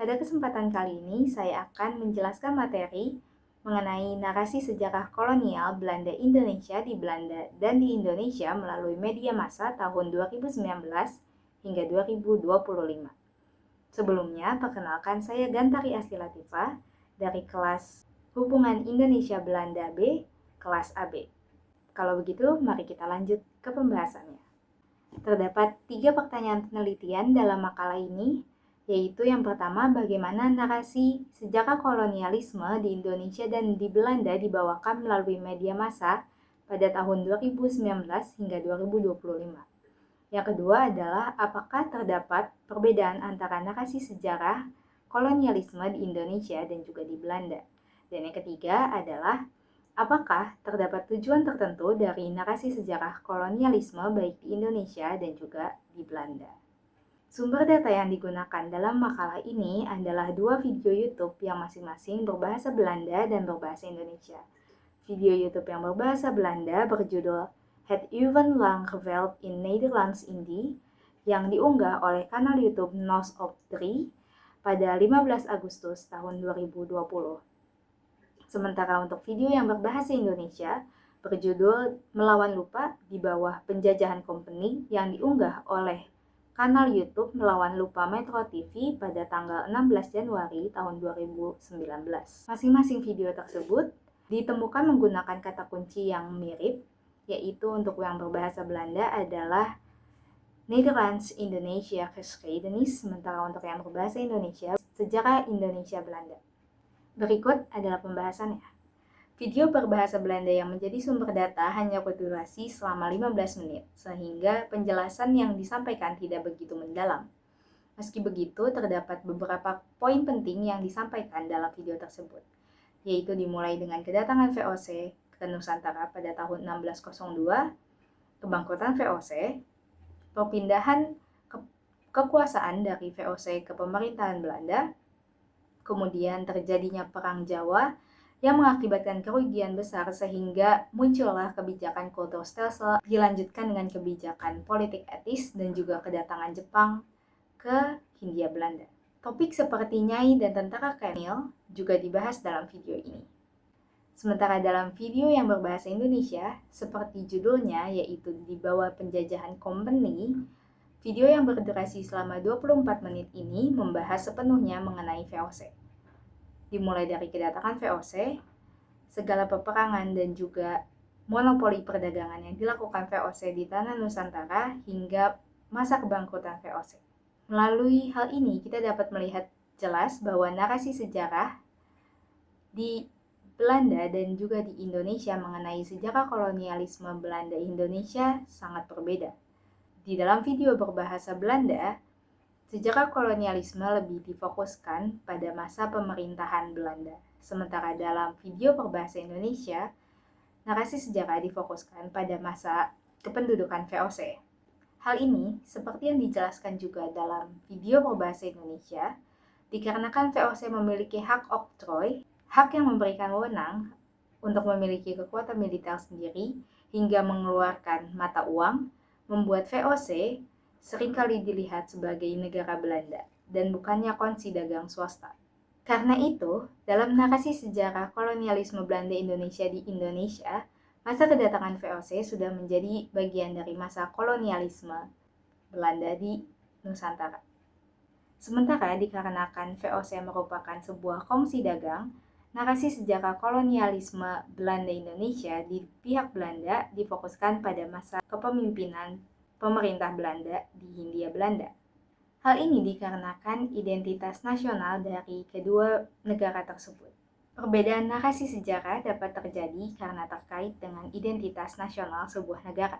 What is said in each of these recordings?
Pada kesempatan kali ini, saya akan menjelaskan materi mengenai narasi sejarah kolonial Belanda Indonesia di Belanda dan di Indonesia melalui media massa tahun 2019 hingga 2025. Sebelumnya, perkenalkan saya Gantari Asti Latifah dari kelas Hubungan Indonesia Belanda B, kelas AB. Kalau begitu, mari kita lanjut ke pembahasannya. Terdapat 3 pertanyaan penelitian dalam makalah ini, yaitu yang pertama, bagaimana narasi sejarah kolonialisme di Indonesia dan di Belanda dibawakan melalui media massa pada tahun 2019 hingga 2025. Yang kedua adalah, apakah terdapat perbedaan antara narasi sejarah kolonialisme di Indonesia dan juga di Belanda. Dan yang ketiga adalah, apakah terdapat tujuan tertentu dari narasi sejarah kolonialisme baik di Indonesia dan juga di Belanda. Sumber data yang digunakan dalam makalah ini adalah 2 video YouTube yang masing-masing berbahasa Belanda dan berbahasa Indonesia. Video YouTube yang berbahasa Belanda berjudul Het Uwen Lang Geweld in Nederlands-Indië yang diunggah oleh kanal YouTube Nos op 3 pada 15 Agustus tahun 2020. Sementara untuk video yang berbahasa Indonesia berjudul Melawan Lupa di bawah penjajahan company yang diunggah oleh kanal YouTube Melawan Lupa Metro TV pada tanggal 16 Januari tahun 2019. Masing-masing video tersebut ditemukan menggunakan kata kunci yang mirip, yaitu untuk yang berbahasa Belanda adalah Nederlands Indonesia Geschiedenis, sementara untuk yang berbahasa Indonesia Sejarah Indonesia Belanda. Berikut adalah pembahasannya. Video berbahasa Belanda yang menjadi sumber data hanya berdurasi selama 15 menit, sehingga penjelasan yang disampaikan tidak begitu mendalam. Meski begitu, terdapat beberapa poin penting yang disampaikan dalam video tersebut, yaitu dimulai dengan kedatangan VOC ke Nusantara pada tahun 1602, kebangkrutan VOC, perpindahan kekuasaan dari VOC ke pemerintahan Belanda, kemudian terjadinya Perang Jawa yang mengakibatkan kerugian besar sehingga muncullah kebijakan kultur stelsel dilanjutkan dengan kebijakan politik etis dan juga kedatangan Jepang ke Hindia Belanda. Topik seperti Nyai dan tentara Kenil juga dibahas dalam video ini. Sementara dalam video yang berbahasa Indonesia, seperti judulnya yaitu Di Bawah Penjajahan Company, video yang berdurasi selama 24 menit ini membahas sepenuhnya mengenai VOC. Dimulai dari kedatangan VOC, segala peperangan dan juga monopoli perdagangan yang dilakukan VOC di tanah Nusantara hingga masa kebangkrutan VOC. Melalui hal ini kita dapat melihat jelas bahwa narasi sejarah di Belanda dan juga di Indonesia mengenai sejarah kolonialisme Belanda Indonesia sangat berbeda. Di dalam video berbahasa Belanda, sejarah kolonialisme lebih difokuskan pada masa pemerintahan Belanda. Sementara dalam video berbahasa Indonesia, narasi sejarah difokuskan pada masa kependudukan VOC. Hal ini, seperti yang dijelaskan juga dalam video berbahasa Indonesia, dikarenakan VOC memiliki hak oktroy, hak yang memberikan wewenang untuk memiliki kekuatan militer sendiri hingga mengeluarkan mata uang, membuat VOC seringkali dilihat sebagai negara Belanda dan bukannya konsi dagang swasta. Karena itu, dalam narasi sejarah kolonialisme Belanda Indonesia di Indonesia, masa kedatangan VOC sudah menjadi bagian dari masa kolonialisme Belanda di Nusantara. Sementara dikarenakan VOC merupakan sebuah kongsi dagang, narasi sejarah kolonialisme Belanda Indonesia di pihak Belanda difokuskan pada masa kepemimpinan pemerintah Belanda di Hindia Belanda. Hal ini dikarenakan identitas nasional dari kedua negara tersebut. Perbedaan narasi sejarah dapat terjadi karena terkait dengan identitas nasional sebuah negara.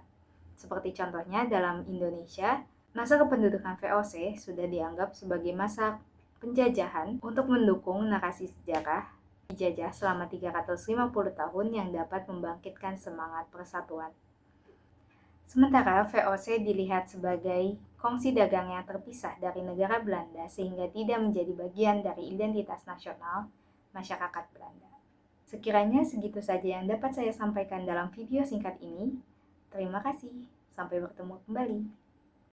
Seperti contohnya dalam Indonesia, masa kependudukan VOC sudah dianggap sebagai masa penjajahan untuk mendukung narasi sejarah dijajah selama 350 tahun yang dapat membangkitkan semangat persatuan. Sementara VOC dilihat sebagai kongsi dagang yang terpisah dari negara Belanda sehingga tidak menjadi bagian dari identitas nasional masyarakat Belanda. Sekiranya segitu saja yang dapat saya sampaikan dalam video singkat ini. Terima kasih. Sampai bertemu kembali.